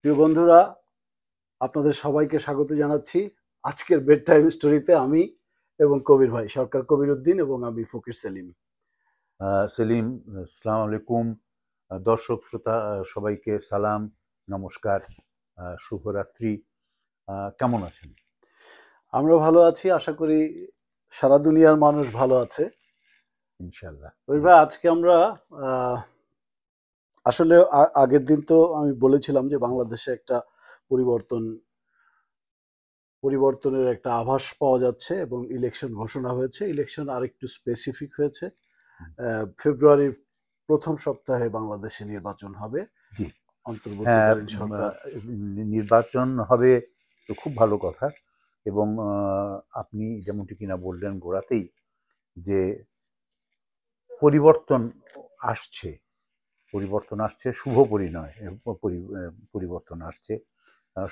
প্রিয় বন্ধুরা, আপনাদের সবাইকে স্বাগত জানাচ্ছি আজকের বেড টাইম স্টোরিতে। আমি এবং কবির ভাই, সরকার কবির উদ্দিন, এবং আমি ফকির সেলিম। সেলিম, আসসালামু আলাইকুম। দর্শক শ্রোতা সবাইকে সালাম, নমস্কার, শুভরাত্রি। কেমন আছেন? আমরা ভালো আছি, আশা করি সারা দুনিয়ার মানুষ ভালো আছে। ইনশাল্লাহ। কবির ভাই, আজকে আমরা আসলে আগের দিন তো আমি বলেছিলাম যে বাংলাদেশে একটা পরিবর্তন পরিবর্তনের একটা আভাস পাওয়া যাচ্ছে এবং ইলেকশন ঘোষণা হয়েছে। ইলেকশন আরেকটু স্পেসিফিক হয়েছে। ফেব্রুয়ারির প্রথম সপ্তাহে বাংলাদেশে নির্বাচন হবে, জি, হ্যাঁ, অন্তর্বর্তীকালীন সরকার। নির্বাচন হবে তো খুব ভালো কথা। এবং আপনি যেমনটি কিনা বললেন গোড়াতেই যে পরিবর্তন আসছে, শুভ পরিণয়, পরিবর্তন আসছে।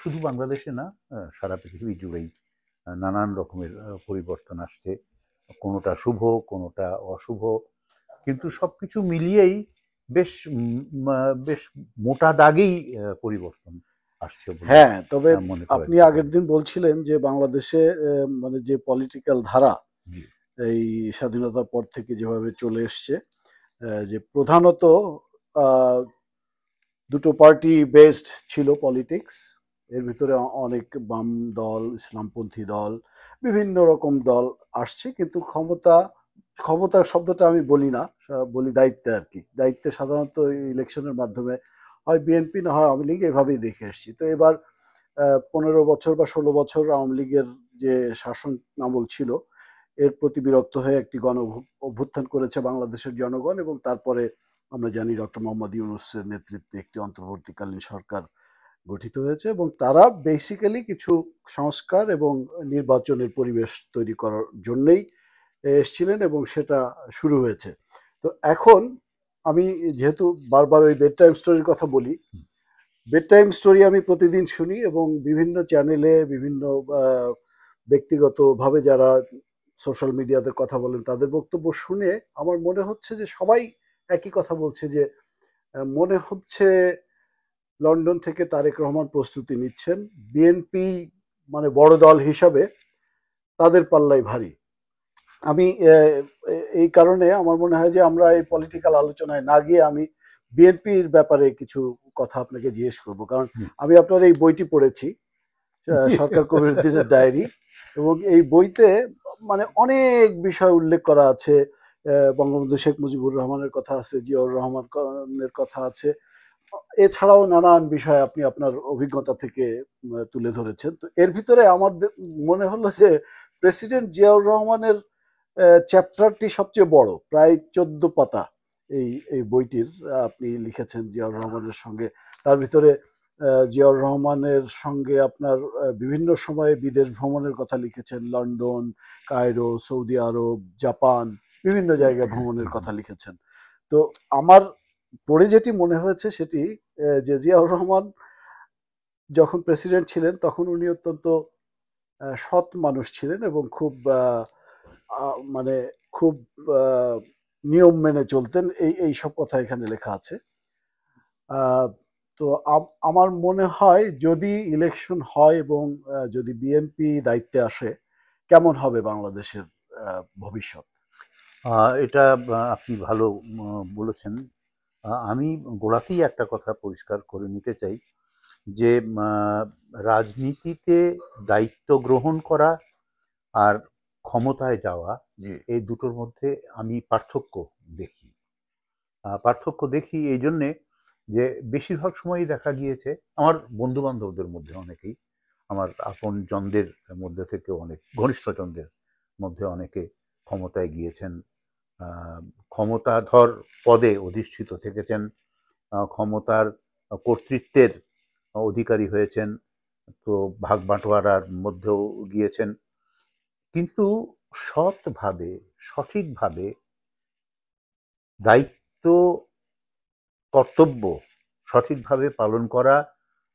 শুধু বাংলাদেশে না, সারা পৃথিবী জুড়েই নানান রকমের পরিবর্তন আসছে। কোনোটা শুভ, কোনোটা অশুভ, কিন্তু সবকিছু মিলিয়েই বেশ বেশ মোটা দাগেই পরিবর্তন আসছে বলে হ্যাঁ, তবে মনে করা আপনি যেতে আগের পারে। দিন বলছিলেন যে বাংলাদেশে মানে যে পলিটিক্যাল ধারা জি, এই স্বাধীনতার পর থেকে যেভাবে চলে এসছে, যে প্রধানত আহ, দুটো পার্টি বেসড ছিল পলিটিক্স। এর ভিতরে অনেক বাম দল, ইসলামপন্থী দল, বিভিন্ন রকম দল আসছে, কিন্তু ক্ষমতা শব্দটা আমি বলি না, বলি দায়িত্বে আর কি। দায়িত্বে সাধারণত ইলেকশনের মাধ্যমে হয় বিএনপি না হয় আওয়ামী লীগ, এভাবেই দেখে এসছি। তো এবার 15 বছর বা 16 বছর আওয়ামী লীগের যে শাসন আমল ছিল, এর প্রতি বিরক্ত হয়ে একটি অভ্যুত্থান করেছে বাংলাদেশের জনগণ, এবং তারপরে আমরা জানি ডক্টর মোহাম্মদ ইউনূসের নেতৃত্বে একটি অন্তর্বর্তীকালীন সরকার গঠিত হয়েছে, এবং তারা বেসিক্যালি কিছু সংস্কার এবং নির্বাচনের পরিবেশ তৈরি করার জন্যই এসছিলেন, এবং সেটা শুরু হয়েছে। তো এখন আমি যেহেতু বারবার ওই বেড টাইম স্টোরির কথা বলি, বেড টাইম স্টোরি আমি প্রতিদিন শুনি, এবং বিভিন্ন চ্যানেলে বিভিন্ন ব্যক্তিগতভাবে যারা সোশ্যাল মিডিয়াতে কথা বলেন তাদের বক্তব্য শুনে আমার মনে হচ্ছে যে সবাই একই কথা বলছে, যে মনে হচ্ছে লন্ডন থেকে তারেক রহমান প্রস্তুতি নিচ্ছেন। বিএনপি মানে বড় দল হিসাবে তাদের পাল্লাই ভারী। আমি এই কারণে আমার মনে হয় যে আমরা এই পলিটিক্যাল আলোচনায় না গিয়ে আমি বিএনপির ব্যাপারে কিছু কথা আপনাকে জিজ্ঞেস করব, কারণ জি। আমি আপনার এই বইটি পড়েছি, সরকার কবির উদ্দিনের ডায়েরি, এবং এই বইতে মানে অনেক বিষয় উল্লেখ করা আছে। বঙ্গবন্ধু শেখ মুজিবুর রহমানের কথা আছে, জিয়াউর রহমানের কথা আছে, এছাড়াও নানান বিষয় আপনি আপনার অভিজ্ঞতা থেকে তুলে ধরেছেন। তো এর ভিতরে আমার মনে হলো যে প্রেসিডেন্ট জিয়াউর রহমানের চ্যাপ্টারটি সবচেয়ে বড়, প্রায় 14 পাতা এই এই বইটির আপনি লিখেছেন জিয়াউর রহমানের সঙ্গে। তার ভিতরে জিয়াউর রহমানের সঙ্গে আপনার বিভিন্ন সময়ে বিদেশ ভ্রমণের কথা লিখেছেন, লন্ডন, কায়রো, সৌদি আরব, জাপান, বিভিন্ন জায়গায় ভ্রমণের কথা লিখেছেন। তো আমার পড়ে যেটি মনে হয়েছে সেটি, যে জিয়াউর রহমান যখন প্রেসিডেন্ট ছিলেন তখন উনি অত্যন্ত সৎ মানুষ ছিলেন, এবং খুব মানে খুব আহ, নিয়ম মেনে চলতেন, এই সব কথা এখানে লেখা আছে। আহ, তো আমার মনে হয় যদি ইলেকশন হয় এবং যদি বিএনপি দায়িত্বে আসে, কেমন হবে বাংলাদেশের ভবিষ্যৎ? এটা আপনি ভালো বলেছেন। আমি গোড়াতেই একটা কথা পরিষ্কার করে নিতে চাই যে রাজনীতিতে দায়িত্ব গ্রহণ করা আর ক্ষমতায় যাওয়া, জি। এই দুটোর মধ্যে আমি পার্থক্য দেখি এই জন্যে যে বেশিরভাগ সময়ই দেখা গিয়েছে আমার বন্ধু বান্ধবদের মধ্যে অনেকেই, আমার আপন জনদের মধ্যে থেকে অনেক ঘনিষ্ঠজনদের মধ্যে অনেকে ক্ষমতায় গিয়েছেন, ক্ষমতাধর পদে অধিষ্ঠিত থেকেছেন, ক্ষমতার কর্তৃত্বের অধিকারী হয়েছেন, তো ভাগ বাঁটোয়ারার মধ্যেও গিয়েছেন, কিন্তু সৎভাবে, সঠিকভাবে দায়িত্ব, কর্তব্য সঠিকভাবে পালন করা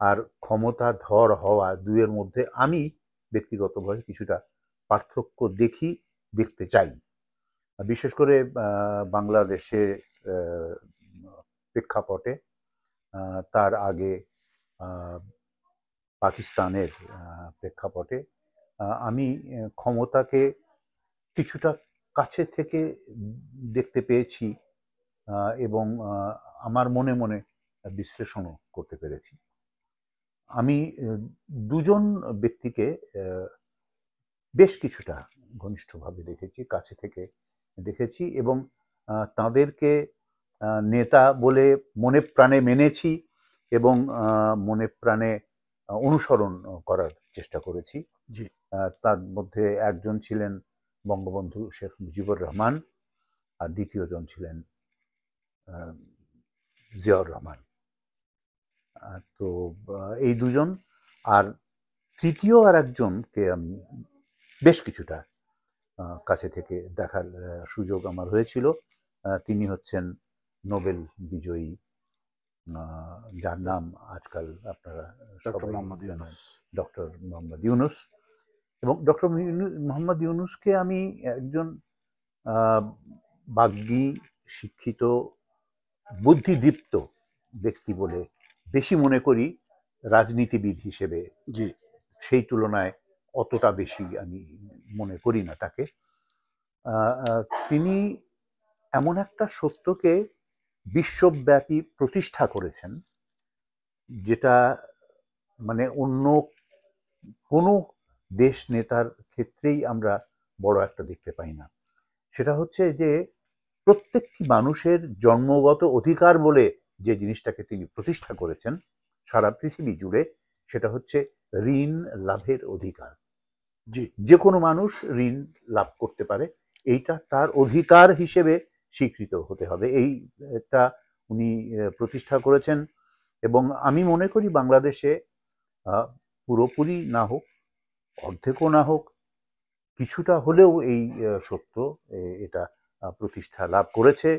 আর ক্ষমতাধর হওয়া, দুয়ের মধ্যে আমি ব্যক্তিগতভাবে কিছুটা পার্থক্য দেখতে চাই। বিশেষ করে বাংলাদেশে প্রেক্ষাপটে, তার আগে পাকিস্তানের প্রেক্ষাপটে আমি ক্ষমতাকে কিছুটা কাছে থেকে দেখতে পেয়েছি এবং আমার মনে মনে বিশ্লেষণও করতে পেরেছি। আমি দুজন ব্যক্তিকে বেশ কিছুটা ঘনিষ্ঠভাবে দেখেছি, কাছে থেকে দেখেছি এবং তাদেরকে নেতা বলে মনে প্রাণে মেনেছি এবং মনে প্রাণে অনুসরণ করার চেষ্টা করেছি। জি। তার মধ্যে একজন ছিলেন বঙ্গবন্ধু শেখ মুজিবুর রহমান, আর দ্বিতীয়জন ছিলেন জিয়াউর রহমান। তো এই দুজন, আর তৃতীয় আর একজনকে আমি বেশ কিছুটা কাছে থেকে দেখার সুযোগ আমার হয়েছিল। তিনি হচ্ছেন নোবেল বিজয়ী, যার নাম আজকাল আপনারা ডক্টর সবাই মোহাম্মদ জানেন, ইউনূস। ডক্টর মোহাম্মদ ইউনূস। এবং ডক্টর মোহাম্মদ ইউনূসকে আমি একজন বাগ্মী, শিক্ষিত, বুদ্ধিদীপ্ত ব্যক্তি বলে বেশি মনে করি রাজনীতিবিদ হিসেবে। জি। সেই তুলনায় অতটা বেশি আমি মনে করি না তাকে। তিনি এমন একটা সত্যকে বিশ্বব্যাপী প্রতিষ্ঠা করেছেন যেটা মানে অন্য কোনো দেশ নেতার ক্ষেত্রেই আমরা বড় একটা দেখতে পাই না। সেটা হচ্ছে যে প্রত্যেকটি মানুষের জন্মগত অধিকার বলে যে জিনিসটাকে তিনি প্রতিষ্ঠা করেছেন সারা পৃথিবী জুড়ে, সেটা হচ্ছে ঋণ লাভের অধিকার। জি। যে কোনো মানুষ ঋণ লাভ করতে পারে, এইটা তার অধিকার হিসেবে স্বীকৃত হতে হবে, এইটা উনি প্রতিষ্ঠা করেছেন। এবং আমি মনে করি বাংলাদেশে পুরোপুরি না হোক, অর্ধেকও না হোক, কিছুটা হলেও এই সত্য এটা প্রতিষ্ঠা লাভ করেছে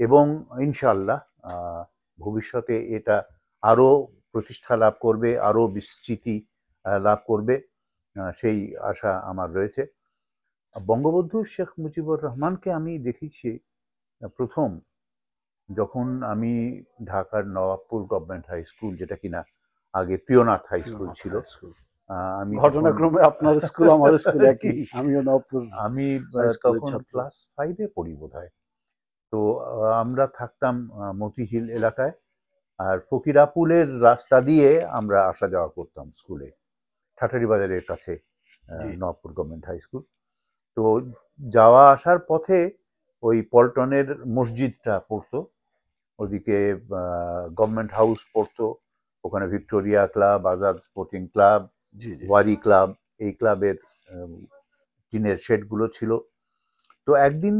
এবং ইনশাআল্লাহ ভবিষ্যতে এটা আরো প্রতিষ্ঠা লাভ করবে, আরো বিস্তৃতি লাভ করবে, সেই আশা আমার রয়েছে। বঙ্গবন্ধু শেখ মুজিবুর রহমানকে আমি দেখেছি প্রথম যখন আমি ঢাকার নবাবপুর গভর্নমেন্ট হাই স্কুল, যেটা কিনা আগে প্রিয়নাথ হাই স্কুল ছিল, আমি ঘটনাক্রমে আপনার স্কুল আমার স্কুল একই, আমিও নবপুর আমি হাই স্কুলের তখন ছাত্র। ক্লাস 5-এ পড়ি বোধহয়। তো আমরা থাকতাম মতিঝিল এলাকায়, আর ফকিরাপুলের রাস্তা দিয়ে আমরা আসা যাওয়া করতাম স্কুলে, ঠাটারি বাজারের কাছে জি। Nawabpur government high school. তো যাওয়া আসার পথে ওই পল্টনের মসজিদটা পড়তো, ওদিকে গভর্নমেন্ট হাউস পড়তো, ওখানে Victoria club, Azad sporting club, জি। জি। ওয়ারি ক্লাব, এই ক্লাবের টিনের শেডগুলো ছিল। তো একদিন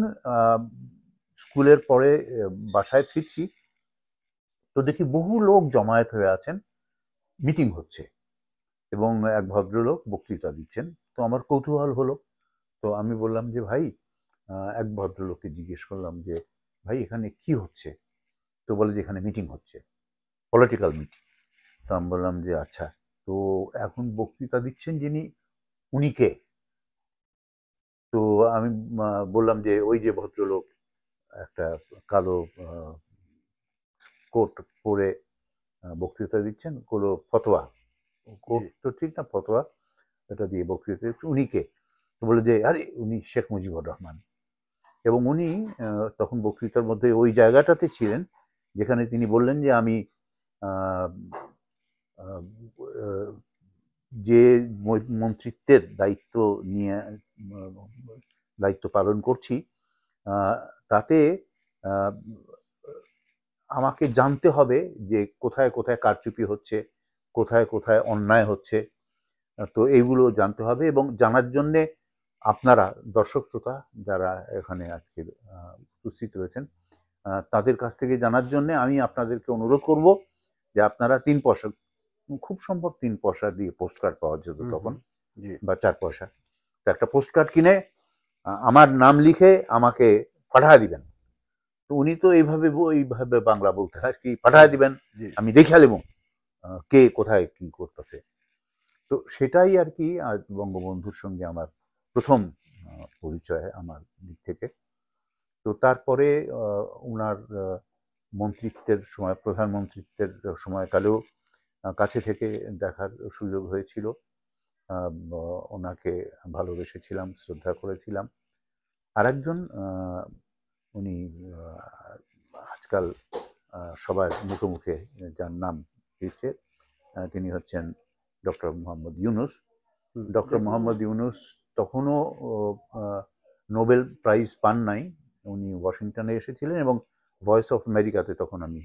স্কুলের পরে বাসায় ফিরছি, তো দেখি বহু লোক জমায়েত হয়ে আছেন, মিটিং হচ্ছে এবং এক ভদ্রলোক বক্তৃতা দিচ্ছেন। তো আমার কৌতূহল হলো, তো আমি বললাম যে ভাই, এক ভদ্রলোককে জিজ্ঞেস করলাম যে ভাই এখানে কি হচ্ছে? তো বলে যে এখানে মিটিং হচ্ছে, পলিটিক্যাল মিটিং। তো আমি বললাম যে আচ্ছা, তো এখন বক্তৃতা দিচ্ছেন যিনি, উনি কে? তো আমি বললাম যে ওই যে ভদ্রলোক, একটা কালো কোট পরে বক্তৃতা দিচ্ছেন, কোনো ফতোয়া, কোট তো ঠিক না, ফতোয়া এটা দিয়ে বক্তৃতা দিচ্ছেন, উনি কে? তো বলে যে আরে উনি শেখ মুজিবুর রহমান। এবং উনি তখন বক্তৃতার মধ্যে ওই জায়গাটাতে ছিলেন যেখানে তিনি বললেন যে আমি যে মন্ত্রিত্বের দায়িত্ব নিয়ে দায়িত্ব পালন করছি, তাতে আমাকে জানতে হবে যে কোথায় কোথায় কারচুপি হচ্ছে, কোথায় কোথায় অন্যায় হচ্ছে। তো এইগুলো জানতে হবে এবং জানার জন্যে আপনারা দর্শক শ্রোতা যারা এখানে আজকে উপস্থিত রয়েছেন, তাদের কাছ থেকে জানার জন্য আমি আপনাদেরকে অনুরোধ করব যে আপনারা 3 পয়সা, খুব সম্ভব 3 পয়সা দিয়ে পোস্ট কার্ড পাওয়া যেত তখন, বা 4 পয়সা, তো একটা পোস্ট কার্ড কিনে আমার নাম লিখে আমাকে পাঠিয়ে দিবেন। তো উনি তো এইভাবে বাংলা বলতেন আর কি, পাঠিয়ে দিবেন, আমি দেখে নেব কে কোথায় কি করতেছে। তো সেটাই আর কি আজ বঙ্গবন্ধুর সঙ্গে আমার প্রথম পরিচয় আমার দিক থেকে। তো তারপরে ওনার মন্ত্রিত্বের সময়, প্রধানমন্ত্রিত্বের সময়কালেও কাছে থেকে দেখার সুযোগ হয়েছিল। ওনাকে ভালোবেসেছিলাম, শ্রদ্ধা করেছিলাম। আরেকজন উনি আজকাল সবার মুখে মুখে যার নাম দিচ্ছে, তিনি হচ্ছেন ডক্টর মোহাম্মদ ইউনুস। ডক্টর মোহাম্মদ ইউনুস তখনও নোবেল প্রাইজ পান নাই, উনি ওয়াশিংটনে এসেছিলেন এবং ভয়েস অফ আমেরিকাতে তখন আমি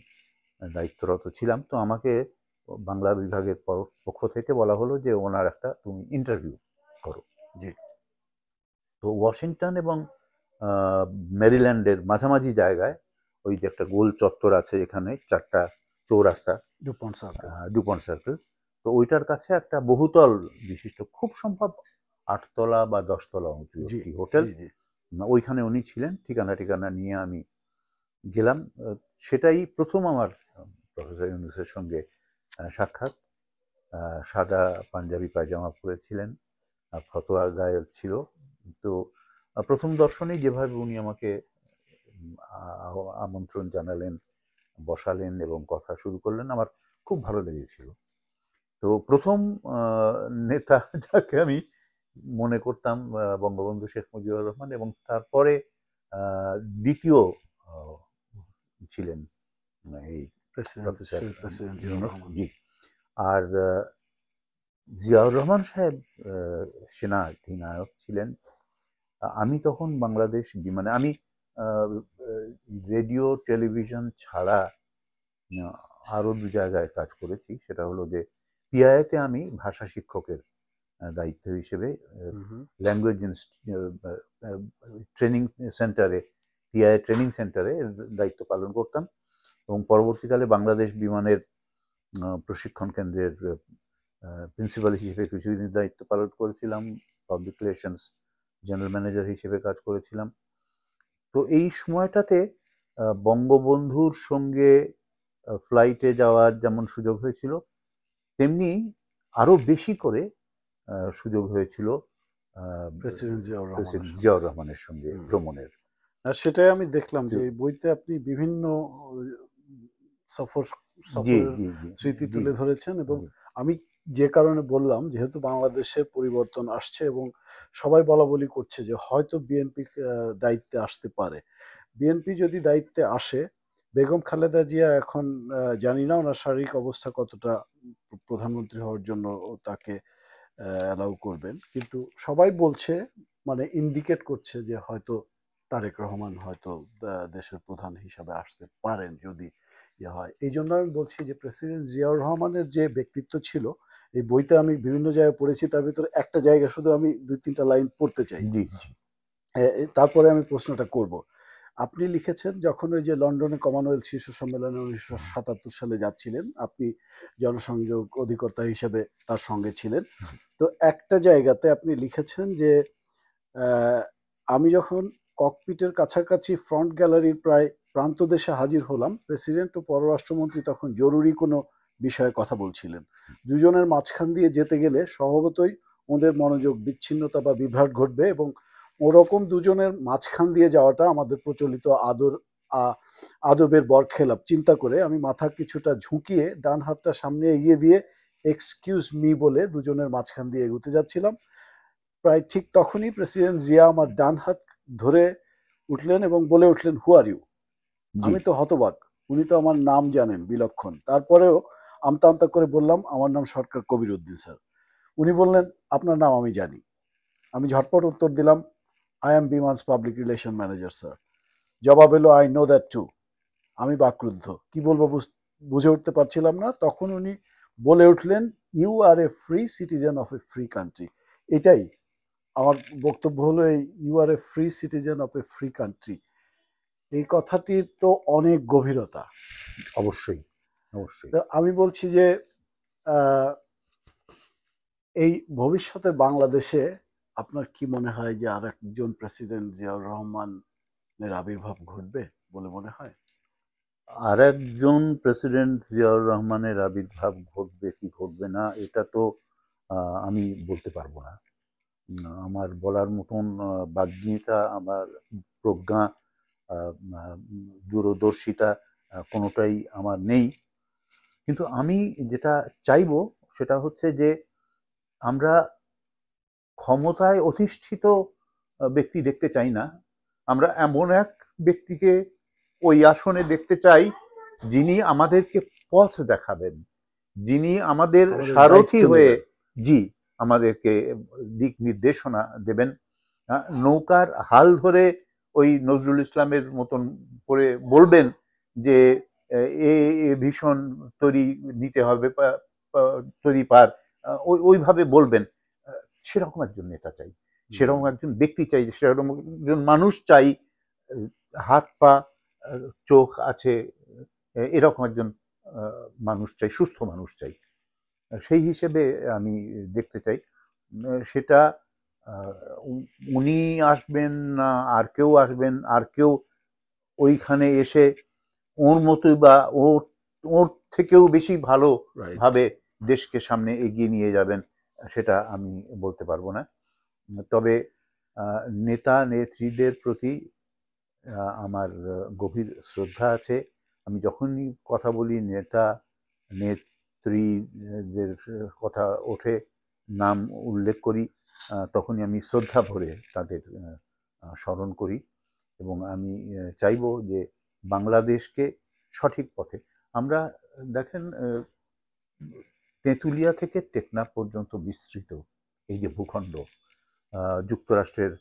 দায়িত্বরত ছিলাম। তো আমাকে বাংলা বিভাগের পক্ষ থেকে বলা হলো যে ওনার একটা তুমি ইন্টারভিউ করো। জি। তো ওয়াশিংটন এবং মেরিল্যান্ডের মাঝামাঝি জায়গায় ওই যে একটা গোল চত্বর আছে, এখানে 4টা চৌরাস্তা, ডুপন্ট সার্কেল। তো ওইটার কাছে একটা বহুতল বিশিষ্ট, খুব সম্ভব 8 তলা বা 10 তলা উঁচু একটি হোটেল, ওইখানে উনি ছিলেন। ঠিকানা নিয়ে আমি গেলাম। সেটাই প্রথম আমার প্রফেসর ইউনুসের সঙ্গে সাক্ষাৎ। সাদা পাঞ্জাবি পায়জামা পরেছিলেন, ফতোয়া গায়ে ছিল। তো প্রথম দর্শনেই যেভাবে উনি আমাকে আমন্ত্রণ জানালেন, বসালেন এবং কথা শুরু করলেন, আমার খুব ভালো লেগেছিল। তো প্রথম নেতা যাকে আমি মনে করতাম বঙ্গবন্ধু শেখ মুজিবুর রহমান, এবং তারপরে দ্বিতীয় ছিলেন এই জি। আর জিয়াউর রহমান সাহেব সেনা অধিনায়ক ছিলেন। আমি তখন বাংলাদেশ বিমানে, আমি রেডিও টেলিভিশন ছাড়া আরও 2 জায়গায় কাজ করেছি। সেটা হলো যে পিআইতে আমি ভাষা শিক্ষকের দায়িত্ব হিসেবে ল্যাঙ্গুয়েজ ট্রেনিং সেন্টারে, পিআই ট্রেনিং সেন্টারে দায়িত্ব পালন করতাম, এবং পরবর্তীকালে বাংলাদেশ বিমানের প্রশিক্ষণ কেন্দ্রের প্রিন্সিপাল হিসেবে কিছুদিন দায়িত্ব পালন করেছিলাম। পাবলিক রিলেশনস জেনারেল ম্যানেজার হিসেবে কাজ করেছিলাম। তো এই সময়টাতে বঙ্গবন্ধুর সঙ্গে ফ্লাইটে যাওয়ার যেমন সুযোগ হয়েছিল, তেমনি আরো বেশি করে সুযোগ হয়েছিল প্রেসিডেন্ট জিয়াউর রহমানের সঙ্গে ভ্রমণের। আর সেটাই আমি দেখলাম যে এই বইতে আপনি বিভিন্ন সফরের স্মৃতি তুলে ধরেছেন, এবং আমি যে কারণে বললাম, যেহেতু বাংলাদেশের পরিবর্তন আসছে এবং সবাই বলা বলি করছে যে হয়তো বিএনপি দায়িত্বে আসতে পারে। বিএনপি যদি দায়িত্বে আসে, বেগম খালেদা জিয়া এখন জানি না ওনার শারীরিক অবস্থা কতটা প্রধানমন্ত্রী হওয়ার জন্য তাকে অ্যালাউ করবেন, কিন্তু সবাই বলছে, মানে ইন্ডিকেট করছে যে হয়তো তারেক রহমান হয়তো দেশের প্রধান হিসাবে আসতে পারেন যদি ইয়ে হয়। এই জন্য আমি বলছি যে প্রেসিডেন্ট জিয়াউর রহমানের যে ব্যক্তিত্ব ছিল, এই বইতে আমি বিভিন্ন জায়গায় পড়েছি, তার ভিতরে একটা জায়গা শুধু আমি 2-3টা লাইন পড়তে চাই, তারপরে আমি প্রশ্নটা করব। আপনি লিখেছেন, যখন ওই যে লন্ডনে কমনওয়েলথ শীর্ষ সম্মেলনে 1977 সালে যাচ্ছিলেন, আপনি জনসংযোগ অধিকর্তা হিসেবে তার সঙ্গে ছিলেন। তো একটা জায়গাতে আপনি লিখেছেন যে আমি যখন ককপিটের কাছাকাছি ফ্রন্ট গ্যালারির প্রায় প্রান্তদেশে হাজির হলাম, প্রেসিডেন্ট ও পররাষ্ট্রমন্ত্রী তখন জরুরি কোনো বিষয়ে কথা বলছিলেন। দুজনের মাঝখান দিয়ে যেতে গেলে স্বভাবতই ওদের মনোযোগ বিচ্ছিন্নতা বা বিভ্রাট ঘটবে, এবং ওরকম দুজনের মাঝখান দিয়ে যাওয়াটা আমাদের প্রচলিত আদবের বরখেলাপ চিন্তা করে আমি মাথা কিছুটা ঝুঁকিয়ে ডান হাতটা সামনে এগিয়ে দিয়ে এক্সকিউজ মি বলে দুজনের মাঝখান দিয়ে এগোতে যাচ্ছিলাম। প্রায় ঠিক তখনই প্রেসিডেন্ট জিয়া আমার ডান হাত ধরে উঠলেন এবং বলে উঠলেন, হু আর ইউ? আমি তো হতবাক, উনি তো আমার নাম জানেন বিলক্ষণ। তারপরেও আমতা আমতা করে বললাম, আমার নাম সরকার কবির উদ্দিন স্যার। উনি বললেন, আপনার নাম আমি জানি। আমি ঝটপট উত্তর দিলাম, I am Biman's public relation manager sir. জবাব এলো, আই নো দ্যাট টু। আমি বাকরুদ্ধ, কি বলবো বুঝে উঠতে পারছিলাম না। তখন উনি বলে উঠলেন, you are a free citizen of a free country. এটাই আমার বক্তব্য হলো, এই you are a free citizen of a free country, এই কথাটির তো অনেক গভীরতা। অবশ্যই অবশ্যই। তো আমি বলছি যে এই ভবিষ্যতের বাংলাদেশে আপনার কি মনে হয় যে আর একজন প্রেসিডেন্ট জিয়াউর রহমানের আবির্ভাব ঘটবে বলে মনে হয়? আর একজন প্রেসিডেন্ট জিয়াউর রহমানের আবির্ভাব ঘটবে কি ঘটবে না, এটা তো আমি বলতে পারবো না। আমার বলার মতন বাগ্মিতা, আমার প্রজ্ঞা, দূরদর্শিতা কোনোটাই আমার নেই। কিন্তু আমি যেটা চাইবো সেটা হচ্ছে যে আমরা ক্ষমতায় অধিষ্ঠিত ব্যক্তি দেখতে চাই না, আমরা এমন এক ব্যক্তিকে ওই আসনে দেখতে চাই যিনি আমাদেরকে পথ দেখাবেন, যিনি আমাদের আমাদের দায়িত্ব সারথি হয়ে, নেবেন। জি, আমাদেরকে দিক নির্দেশনা দেবেন। নৌকার হাল ধরে ওই নজরুল ইসলামের মতন করে বলবেন যে এ ভীষণ তরি নিতে হবে, তরি পার, ওইভাবে বলবেন। সেরকম একজন নেতা চাই, সেরকম একজন ব্যক্তি চাই, সেরকম একজন মানুষ চাই, হাত পা চোখ আছে, এরকম একজন মানুষ চাই, সুস্থ মানুষ চাই। সেই হিসেবে আমি দেখতে চাই। সেটা উনি আসবেন না আর কেউ আসবেন, আর কেউ ওইখানে এসে ওর মতোই বা ওর থেকেও বেশি ভালোভাবে দেশকে সামনে এগিয়ে নিয়ে যাবেন, সেটা আমি বলতে পারবো না। তবে নেতা নেত্রীদের প্রতি আমার গভীর শ্রদ্ধা আছে। আমি যখনই কথা বলি নেতা নেত্রীদের কথা ওঠে, নাম উল্লেখ করি, তখনই আমি শ্রদ্ধা ভরে তাদের স্মরণ করি এবং আমি চাইব যে বাংলাদেশকে সঠিক পথে আমরা, দেখেন, তেঁতুলিয়া থেকে টেকনাফ পর্যন্ত বিস্তৃত এই যে ভূখণ্ড, যুক্তরাষ্ট্রের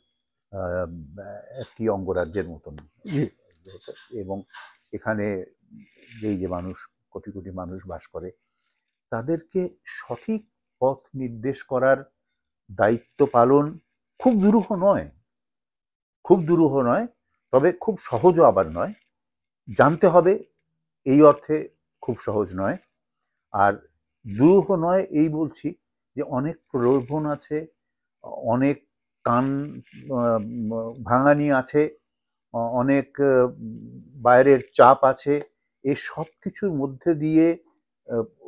একটি অঙ্গরাজ্যের মতন, এবং এখানে এই যে মানুষ, কোটি কোটি মানুষ বাস করে, তাদেরকে সঠিক পথ নির্দেশ করার দায়িত্ব পালন খুব দুরূহ নয়, খুব দুরূহ নয়, তবে খুব সহজও আবার নয়। জানতে হবে এই অর্থে খুব সহজ নয়। আর দুরূহ নয় এই বলছি যে অনেক প্রলোভন আছে, অনেক কান ভাঙানি আছে, অনেক বাইরের চাপ আছে। এই সব কিছুর মধ্যে দিয়ে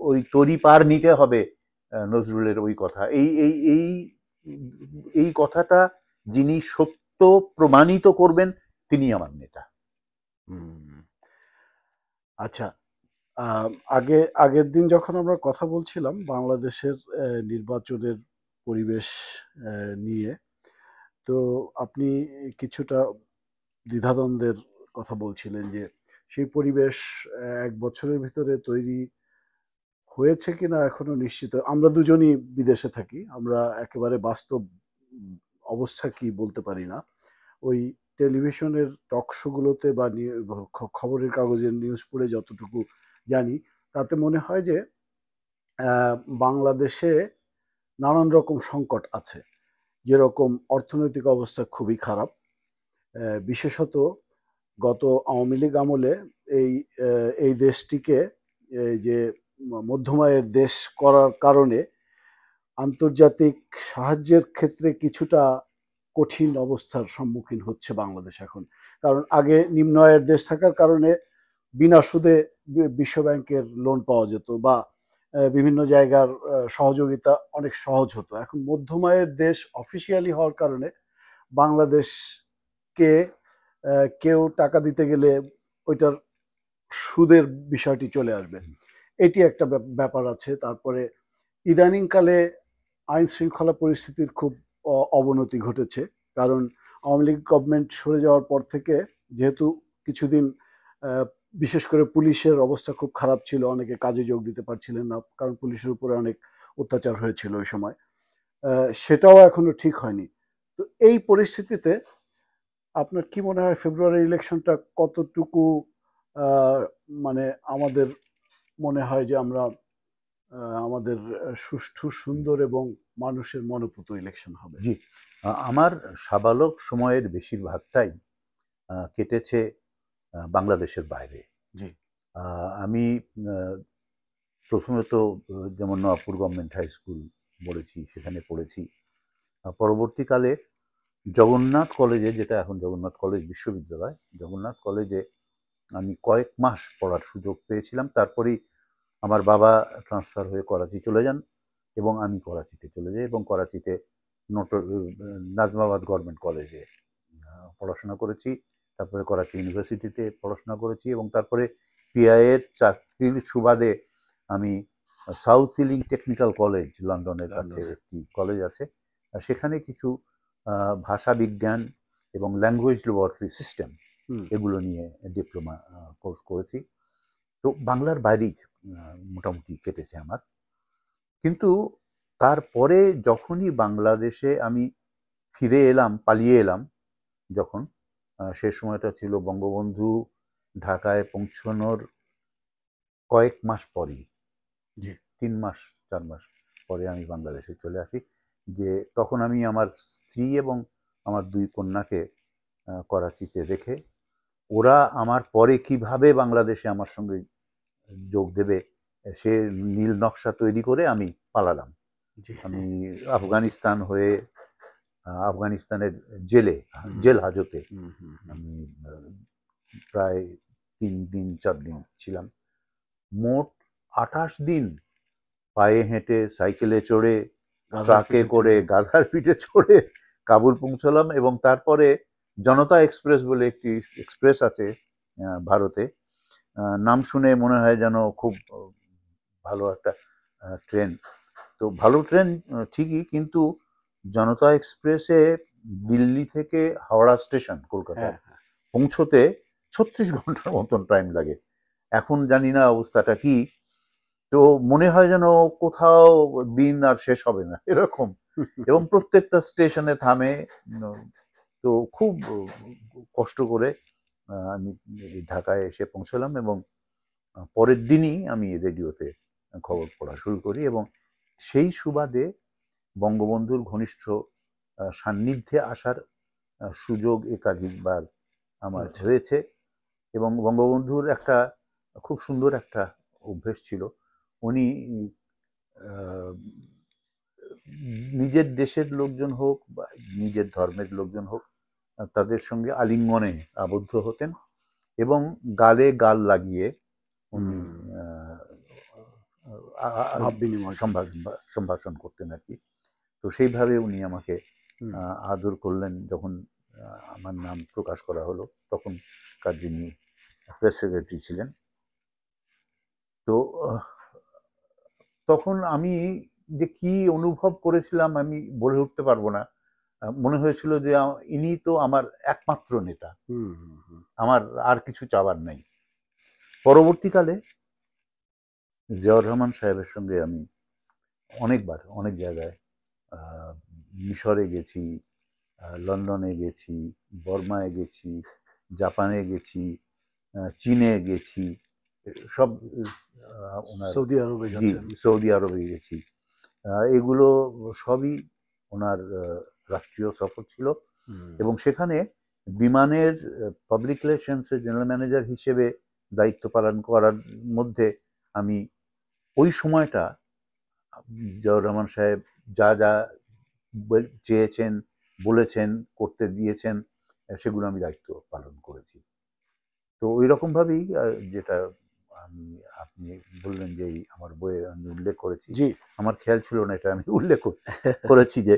ওই তরি পার নিতে হবে, নজরুলের ওই কথা, এই এই এই এই কথাটা যিনি সত্য প্রমাণিত করবেন তিনি আমার নেতা। আচ্ছা, আগের দিন যখন আমরা কথা বলছিলাম বাংলাদেশের নির্বাচনের পরিবেশ নিয়ে, তো আপনি কিছুটা দ্বিধাদ্বন্দ্বের কথা বলছিলেন যে সেই পরিবেশ 1 বছরের ভিতরে তৈরি হয়েছে কিনা এখনো নিশ্চিত। আমরা দুজনই বিদেশে থাকি, আমরা একেবারে বাস্তব অবস্থা কি বলতে পারি না। ওই টেলিভিশনের টক শোগুলোতে বা খবরের কাগজের নিউজ পড়ে যতটুকু জানি, তাতে মনে হয় যে বাংলাদেশে নানান রকম সংকট আছে। যেরকম অর্থনৈতিক অবস্থা খুবই খারাপ, বিশেষত গত আওয়ামী লীগ আমলে এই দেশটিকে যে মধ্যমায়ের দেশ করার কারণে আন্তর্জাতিক সাহায্যের ক্ষেত্রে কিছুটা কঠিন অবস্থার সম্মুখীন হচ্ছে বাংলাদেশ এখন। কারণ আগে নিম্ন আয়ের দেশ থাকার কারণে বিনা সুদে বিশ্বব্যাংকের লোন পাওয়া যেত বা বিভিন্ন জায়গার সহযোগিতা অনেক সহজ হতো। এখন মধ্যম আয়ের দেশ অফিসিয়ালি হওয়ার কারণে বাংলাদেশকে কেউ টাকা দিতে গেলে ওইটার সুদের বিষয়টি চলে আসবে, এটি একটা ব্যাপার আছে। তারপরে ইদানিংকালে আইন শৃঙ্খলা পরিস্থিতির খুব অবনতি ঘটেছে, কারণ আওয়ামী লীগ গভর্নমেন্ট সরে যাওয়ার পর থেকে যেহেতু কিছুদিন বিশেষ করে পুলিশের অবস্থা খুব খারাপ ছিল, অনেকে কাজে যোগ দিতে পারছিলেন না, কারণ পুলিশের উপরে অনেক অত্যাচার হয়েছিল ওই সময়, সেটাও এখনো ঠিক হয়নি। তো এই পরিস্থিতিতে আপনার কি মনে হয় ফেব্রুয়ারি ইলেকশনটা কতটুকু মানে আমাদের মনে হয় যে আমরা আমাদের সুষ্ঠু সুন্দর এবং মানুষের মনোপুত ইলেকশন হবে? জি, আমার সাবালক সময়ের বেশিরভাগটাই কেটেছে বাংলাদেশের বাইরে। জি। আমি প্রথমত যেমন নওয়াবপুর গভর্নমেন্ট হাই স্কুল পড়েছি, সেখানে পড়েছি। পরবর্তীকালে জগন্নাথ কলেজে, যেটা এখন জগন্নাথ কলেজ বিশ্ববিদ্যালয়, জগন্নাথ কলেজে আমি কয়েক মাস পড়ার সুযোগ পেয়েছিলাম। তারপরেই আমার বাবা ট্রান্সফার হয়ে করাচি চলে যান এবং আমি করাচিতে চলে যাই এবং করাচিতে নাজমাবাদ গভর্নমেন্ট কলেজে পড়াশোনা করেছি। তারপরে করাচি ইউনিভার্সিটিতে পড়াশোনা করেছি এবং তারপরে পিআইয়ের চাকরির সুবাদে আমি সাউথ ইলিং টেকনিক্যাল কলেজ, লন্ডনের কাছে লন্ডনে। একটি কলেজ আছে, সেখানে কিছু ভাষা বিজ্ঞান এবং ল্যাঙ্গুয়েজ ল্যাবরেটরি সিস্টেম হুম, এগুলো নিয়ে ডিপ্লোমা কোর্স করেছি। তো বাংলার বাইরেই মোটামুটি কেটেছে আমার। কিন্তু তারপরে যখনই বাংলাদেশে আমি ফিরে এলাম, পালিয়ে এলাম যখন, সে সময়টা ছিল বঙ্গবন্ধু ঢাকায় পৌঁছানোর কয়েক মাস পরেই, জি 3 মাস 4 মাস পরে আমি বাংলাদেশে চলে আসি। যে তখন আমি আমার স্ত্রী এবং আমার 2 কন্যাকে করাচিতে রেখে, ওরা আমার পরে কিভাবে বাংলাদেশে আমার সঙ্গে যোগ দেবে সে নীল নকশা তৈরি করে আমি পালালাম। জি। আমি আফগানিস্তান হয়ে আফগানিস্তানের জেলে, হুম, জেল হাজতে হুম, হুম, হুম। আমি প্রায় 3 দিন 4 দিন ছিলাম। মোট 28 দিন পায়ে হেঁটে, সাইকেলে চড়ে, গাধার ট্রাকে পিঠে করে, চড়ে। গাধার পিঠে চড়ে কাবুল পৌঁছলাম। এবং তারপরে জনতা এক্সপ্রেস বলে একটি এক্সপ্রেস আছে ভারতে, নাম শুনে মনে হয় যেন খুব ভালো একটা ট্রেন। তো ভালো ট্রেন ঠিকই, কিন্তু জনতা এক্সপ্রেসে দিল্লি থেকে হাওড়া স্টেশন কলকাতার হ্যাঁ, হ্যাঁ। পৌঁছতে 36 ঘন্টার মতন টাইম লাগে। এখন জানি না অবস্থাটা কি। তো মনে হয় যেন কোথাও দিন আর শেষ হবে না এরকম। এবং প্রত্যেকটা স্টেশনে থামে। উম, তো খুব কষ্ট করে আমি ঢাকায় এসে পৌঁছলাম এবং পরের দিনই আমি রেডিওতে খবর পড়া শুরু করি। এবং সেই সুবাদে বঙ্গবন্ধুর ঘনিষ্ঠ সান্নিধ্যে আসার সুযোগ একাধিকবার আমার হয়েছে। হয়েছে। এবং বঙ্গবন্ধুর একটা খুব সুন্দর একটা অভ্যেস ছিল। উনি আহ, নিজের দেশের লোকজন হোক বা নিজের ধর্মের লোকজন হোক, তাদের সঙ্গে আলিঙ্গনে আবদ্ধ হতেন এবং গালে গাল লাগিয়ে উনি হুম, আহ, ভাব বিনিময় করতেন। সম্ভাষণ সম্ভাষণ করতেন আর কি। তো সেইভাবে উনি আমাকে হুম, আদর করলেন যখন আমার নাম প্রকাশ করা হলো, তখনকার যিনি প্রেস সেক্রেটারি ছিলেন। তো তখন আমি যে কি অনুভব করেছিলাম আমি বলে উঠতে পারবো না। মনে হয়েছিল যে ইনি তো আমার একমাত্র নেতা, হুম, হুম, হুম। আমার আর কিছু চাওয়ার নেই। পরবর্তীকালে জিয়াউর রহমান সাহেবের সঙ্গে আমি অনেকবার অনেক জায়গায়, আহ, মিশরে গেছি, লন্ডনে গেছি, বর্মায় গেছি, জাপানে গেছি, চীনে গেছি, সব ওনার, সৌদি আরবে জি, গেছেন। সৌদি আরবে গেছি। এগুলো সবই ওনার রাষ্ট্রীয় সফর ছিল। হুম, এবং সেখানে বিমানের পাবলিক রিলেশনসের জেনারেল ম্যানেজার হিসেবে দায়িত্ব পালন করার মধ্যে আমি ওই সময়টা জিয়াউর রহমান সাহেব যা যা চেয়েছেন, বলেছেন, করতে দিয়েছেন, সেগুলো আমি দায়িত্ব পালন করেছি। তো ওই রকমভাবেই যেটা আমি, আপনি বললেন যে আমার বইয়ে আমি উল্লেখ করেছি, জি। আমার খেয়াল ছিল না এটা আমি উল্লেখ করেছি যে।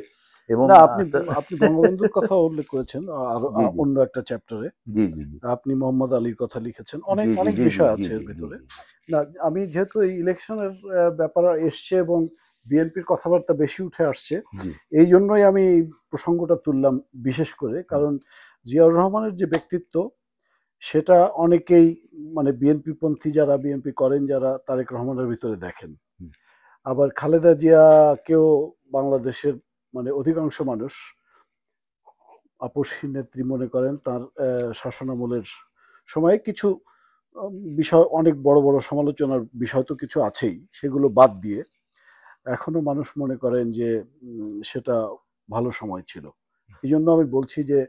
এবং না, আপনি আপনি বঙ্গবন্ধুর কথা উল্লেখ করেছেন আরো জি জি অন্য একটা চ্যাপ্টারে। জি জি জি আপনি মোহাম্মদ আলীর কথা লিখেছেন। অনেক জি জি অনেক জি জি বিষয় জি আছে এর জি জি ভেতরে। জি না, আমি যেহেতু এই ইলেকশনের ব্যাপার এসছে এবং বিএনপির কথাবার্তা বেশি উঠে আসছে, জি এই জন্যই আমি এই প্রসঙ্গটা তুললাম বিশেষ করে। হুম, কারণ জিয়াউর রহমানের যে ব্যক্তিত্ব, সেটা অনেকেই মানে বিএনপি পন্থী যারা, বিএনপি করেন যারা, তারেক রহমানের ভিতরে দেখেন। হুম, আবার খালেদা জিয়াকেও বাংলাদেশের মানে অধিকাংশ মানুষ আপসহীন নেত্রী মনে করেন। তার শাসনামলের সময়ে কিছু বিষয়, অনেক বড় বড় সমালোচনার বিষয় তো কিছু আছেই, সেগুলো বাদ দিয়ে এখনো মানুষ মনে করেন যে সেটা ভালো সময় ছিল। এই জন্য আমি বলছি যে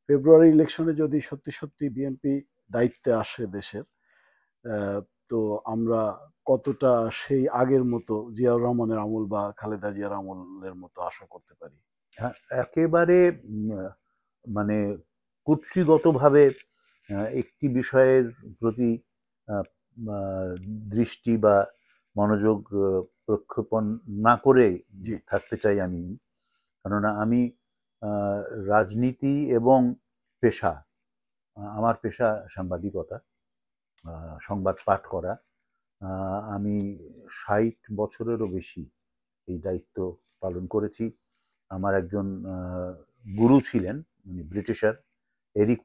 ফেব্রুয়ারি ইলেকশনে যদি সত্যি সত্যি বিএনপি দায়িত্বে আসে দেশের, আহ, তো আমরা কতটা সেই আগের মতো জিয়াউর রহমানের আমল বা খালেদা জিয়ার আমলের মতো আশা করতে পারি। হ্যাঁ, একেবারে মানে কর্তৃগতভাবে একটি বিষয়ের প্রতি আহ, আহ, দৃষ্টি বা মনোযোগ প্রক্ষেপণ না করে জি। থাকতে চাই আমি। কেননা আমি আহ, রাজনীতি এবং পেশা, আমার পেশা সাংবাদিকতা, সংবাদ পাঠ করা, আমি 60 বছরেরও বেশি এই দায়িত্ব পালন করেছি। আমার একজন গুরু ছিলেন, উনি ব্রিটিশার, এরিক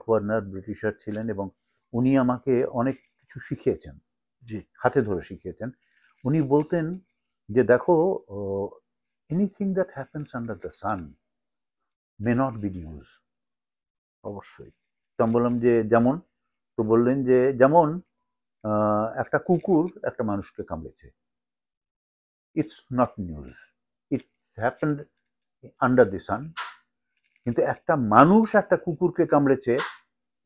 ওয়ার্নার ব্রিটিশার ছিলেন, এবং উনি আমাকে অনেক কিছু শিখিয়েছেন, জি। হাতে ধরে শিখিয়েছেন। উনি বলতেন যে দেখো, anything that happens under the sun may not be news. অবশ্যই। তো আমি বললাম যে যেমন, তো বললেন যে যেমন একটা কুকুর একটা মানুষকে কামড়েছে, it's not news, it happened under the sun. কিন্তু একটা মানুষ একটা কুকুরকে কামড়েছে,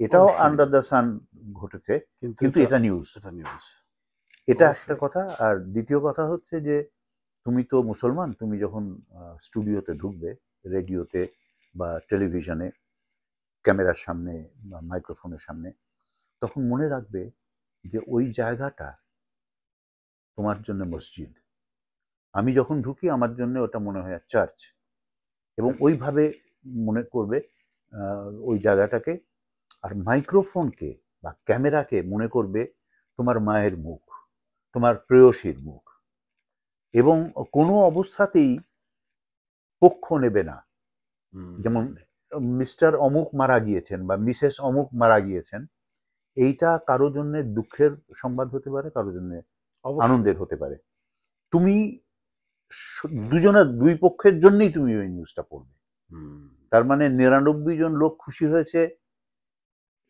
এটাও অবশ্যই। আন্ডার দ্য সান ঘটেছে, কিন্তু এটা নিউজ। এটা নিউজ। এটা একটা অবশ্যই। কথা। আর দ্বিতীয় কথা হচ্ছে যে তুমি তো মুসলমান, তুমি যখন স্টুডিওতে ঢুকবে, রেডিওতে বা টেলিভিশনে, ক্যামেরার সামনে বা মাইক্রোফোনের সামনে, তখন মনে রাখবে যে ওই জায়গাটা তোমার জন্য মসজিদ। আমি যখন ঢুকি আমার জন্য ওটা মনে হয় চার্চ, এবং ওইভাবে মনে করবে ওই জায়গাটাকে। আর মাইক্রোফোনকে বা ক্যামেরাকে মনে করবে তোমার মায়ের মুখ, তোমার প্রেয়সীর মুখ, এবং কোনো অবস্থাতেই পক্ষ নেবে না। যেমন মিস্টার অমুক মারা গিয়েছেন বা মিসেস অমুক মারা গিয়েছেন, এইটা কারো জন্য দুঃখের সংবাদ হতে পারে, কারো জন্য আনন্দের হতে পারে। তুমি দুজনের, দুই পক্ষের জন্যই তুমি ওই নিউজটা পড়বে। তার মানে 99 জন লোক খুশি হয়েছে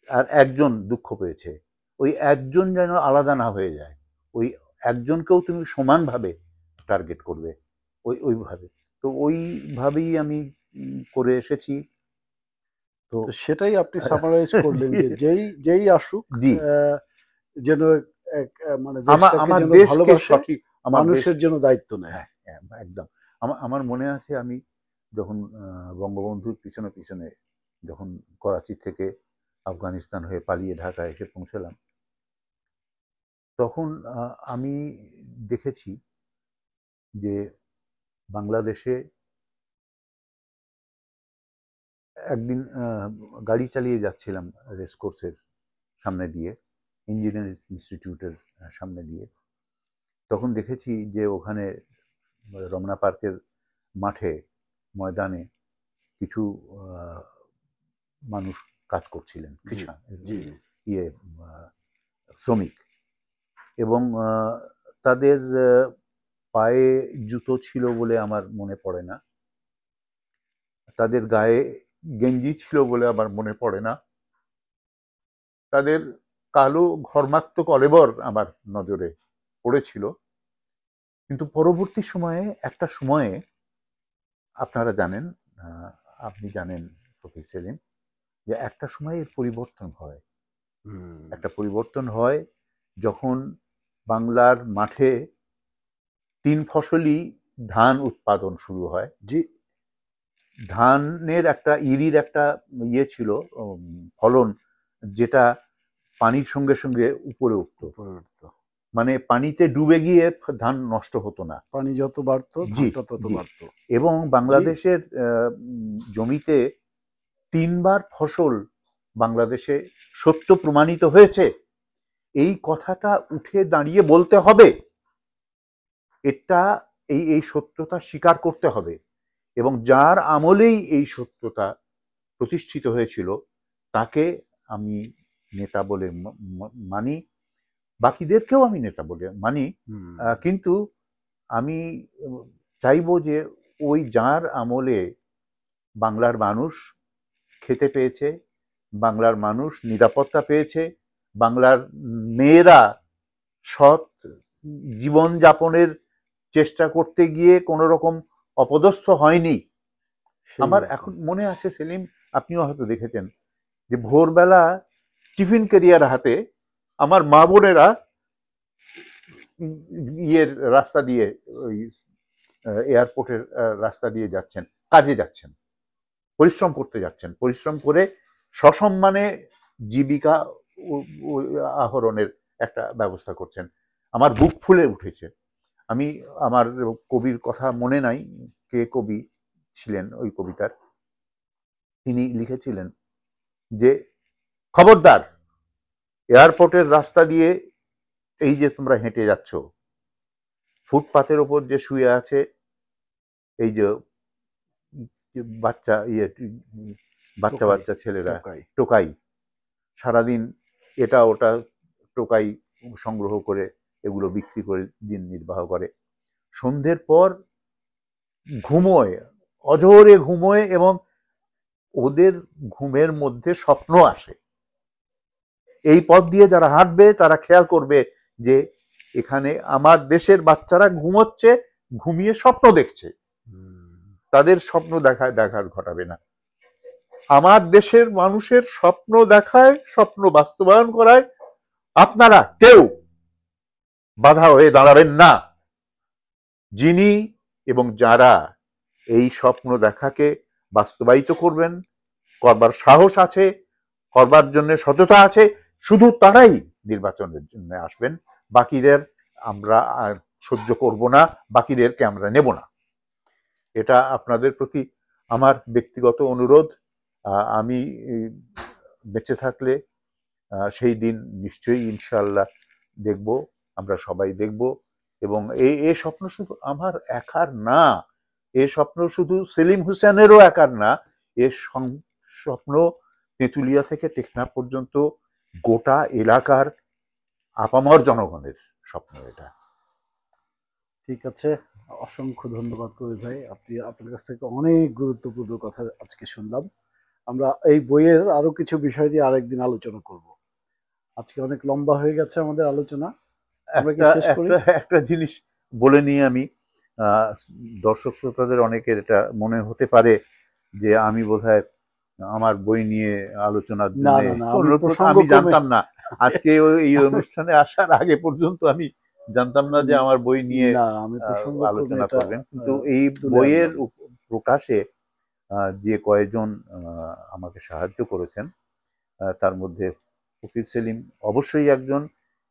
আর একজন দুঃখ পেয়েছে, ওই একজন যেন আলাদা না হয়ে যায়, ওই একজনকেও তুমি সমানভাবে টার্গেট করবে, ওইভাবে। তো ওইভাবেই আমি করে এসেছি। তো সেটাই আপনি সামারাইজ করলেন যে যেই আসুক যেন মানে দেশটাকে আমার যেন দেশকে ভালোবাসে, সঠিক, আমার মানুষের জন্য দায়িত্ব নেয়। হ্যাঁ, একদম। আমার মনে আছে আমি যখন বঙ্গবন্ধুর পিছনে পিছনে যখন করাচি থেকে আফগানিস্তান হয়ে পালিয়ে ঢাকায় এসে পৌঁছলাম, তখন আমি দেখেছি যে বাংলাদেশে একদিন গাড়ি চালিয়ে যাচ্ছিলাম রেসকোর্সের সামনে দিয়ে, ইঞ্জিনিয়ারিং ইনস্টিটিউটের সামনে দিয়ে। তখন দেখেছি যে ওখানে রমনা পার্কের মাঠে, ময়দানে কিছু মানুষ কাজ করছিলেন, শ্রমিক, এবং তাদের পায়ে জুতো ছিল বলে আমার মনে পড়ে না, তাদের গায়ে গেঞ্জি ছিল বলে আমার মনে পড়ে না, তাদের কালো ঘর্মাক্ত কলেবর আমার নজরে পড়েছিল। কিন্তু পরবর্তী সময়ে, একটা সময়ে আপনারা জানেন, আপনি জানেন প্রফেসর সেলিম, যে একটা সময় এর পরিবর্তন হয়। একটা পরিবর্তন হয় যখন বাংলার মাঠে 3 ফসলি ধান উৎপাদন শুরু হয়। জি। ধানের একটা ইরির একটা ইয়ে ছিল, ফলন, যেটা পানির সঙ্গে সঙ্গে উপরে উঠত, মানে পানিতে ডুবে গিয়ে ধান নষ্ট হতো না, পানি যত বাড়তো ধানটা তত বাড়তো। এবং বাংলাদেশের জমিতে 3 বার ফসল বাংলাদেশে সত্য প্রমাণিত হয়েছে। এই কথাটা উঠে দাঁড়িয়ে বলতে হবে, এটা এই সত্যতা স্বীকার করতে হবে, এবং যার আমলেই এই সত্যতা প্রতিষ্ঠিত হয়েছিল তাকে আমি নেতা বলে মানি, বাকিদেরকেও আমি নেতা বলে মানি। কিন্তু আমি চাইবো যে ওই যার আমলে বাংলার মানুষ খেতে পেয়েছে, বাংলার মানুষ নিরাপত্তা পেয়েছে, বাংলার মেয়েরা সৎ জীবনযাপনের চেষ্টা করতে গিয়ে কোনো রকম অপদস্থ হয়নি। আমার এখন মনে আছে সেলিম, আপনিও হয়তো দেখেছেন, যে ভোরবেলা টিফিন ক্যারিয়ার হাতে আমার মা বোনেরা ইয়ের রাস্তা দিয়ে, ওই এয়ারপোর্টের রাস্তা দিয়ে যাচ্ছেন, কাজে যাচ্ছেন, পরিশ্রম করতে যাচ্ছেন, পরিশ্রম করে সসম্মানে জীবিকা আহরণের একটা ব্যবস্থা করছেন। আমার বুক ফুলে উঠেছে। আমি, আমার কবির কথা মনে নাই, কে কবি ছিলেন ওই কবিতার, তিনি লিখেছিলেন যে খবরদার এয়ারপোর্টের রাস্তা দিয়ে এই যে তোমরা হেঁটে যাচ্ছ, ফুটপাতের ওপর যে শুয়ে আছে এই যে বাচ্চা বাচ্চা টোকাই, বাচ্চা ছেলেরা, টোকাই। টোকাই, সারাদিন এটা ওটা টোকাই সংগ্রহ করে এগুলো বিক্রি করে দিন নির্বাহ করে। সন্ধ্যের পর ঘুমোয়, অঝোরে ঘুমোয়, এবং ওদের ঘুমের মধ্যে স্বপ্ন আসে। এই পথ দিয়ে যারা হাঁটবে তারা খেয়াল করবে যে এখানে আমার দেশের বাচ্চারা ঘুমোচ্ছে, ঘুমিয়ে স্বপ্ন দেখছে। তাদের স্বপ্ন দেখার ঘটাবে না। আমার দেশের মানুষের স্বপ্ন দেখায়, স্বপ্ন বাস্তবায়ন করায় আপনারা কেউ বাধা হয়ে দাঁড়াবেন না। যিনি এবং যারা এই স্বপ্ন দেখাকে বাস্তবায়িত করবেন, করবার সাহস আছে, করবার জন্য সততা আছে, শুধু তারাই নির্বাচনের জন্য আসবেন। বাকিদের আমরা সহ্য করব না, বাকিদেরকে আমরা নেব না। এটা আপনাদের প্রতি আমার ব্যক্তিগত অনুরোধ। আমি বেঁচে থাকলে সেই দিন নিশ্চয়ই ইনশাআল্লাহ দেখব, আমরা সবাই দেখব। এবং এই স্বপ্ন শুধু আমার একার না, এ স্বপ্ন শুধু সেলিম হোসেনেরও একার না, এ স্বপ্ন তেঁতুলিয়া থেকে টেকনাফ পর্যন্ত গোটা এলাকার আপামর জনগণের স্বপ্ন এটা। ঠিক আছে, অসংখ্য ধন্যবাদ কবির ভাই, আপনার কাছ থেকে অনেক গুরুত্বপূর্ণ কথা আজকে শুনলাম। আমরা এই বইয়ের আরো কিছু বিষয় নিয়ে আরেকদিন আলোচনা করব। আজকে অনেক লম্বা হয়ে গেছে আমাদের আলোচনা, আমরা কি শেষ করি? একটা জিনিস বলে নিয়ে আমি, দর্শক শ্রোতাদের অনেকের এটা মনে হতে পারে যে আমি বোধহয় আমার বই নিয়ে আলোচনার না জন্য না না, আমি জানতাম না। আজকে এই অনুষ্ঠানে আসার আগে পর্যন্ত আমি জানতাম না যে আমার বই নিয়ে না, আমি আলোচনা করবেন। কিন্তু এটা এই তুলে বইয়ের আনলাম। প্রকাশে যে কয়েকজন আমাকে সাহায্য করেছেন, তার মধ্যে ফকির সেলিম অবশ্যই একজন,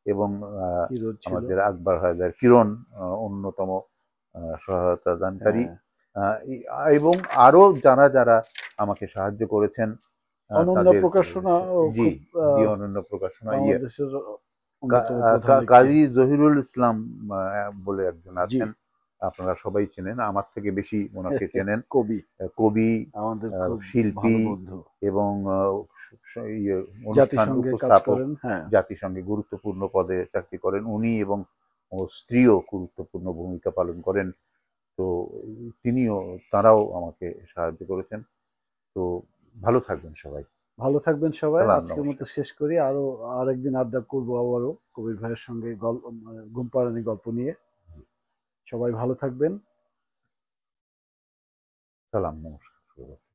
এবং কিরণ ছিল। আমাদের আকবর হায়দার কিরণ অন্যতম সহায়তা দানকারী, হ্যাঁ। এবং আরো যারা যারা আমাকে সাহায্য করেছেন অনন্য তাদের, প্রকাশনা জি খুব জি, অনন্য প্রকাশনা, বাংলাদেশের অন্যতম প্রধান একটি। কাজী জহিরুল ইসলাম বলে একজন জি, আছেন, আপনারা সবাই চেনেন, আমার থেকে বেশি ওনাকে চেনেন। কবি, কবি, আমাদের খুব শিল্পী, ভালো বন্ধু, এবং অনুষ্ঠান জাতিসংঘে কাজ উপস্থাপক, করেন। হ্যাঁ, জাতিসংঘে গুরুত্বপূর্ণ পদে চাকরি করেন উনি, এবং ওর স্ত্রীও গুরুত্বপূর্ণ ভূমিকা পালন করেন। তো তারাও আমাকে সাহায্য করেছেন। তো ভালো থাকবেন সবাই। ভালো থাকবেন সবাই। সালাম, আজকের মতো নমস্কার। শেষ করি, আরো আরেকদিন আড্ডা করবো আবারও কবির ভাইয়ের সঙ্গে ঘুম পাড়ানি গল্প নিয়ে। সবাই ভালো থাকবেন। সালাম, নমস্কার।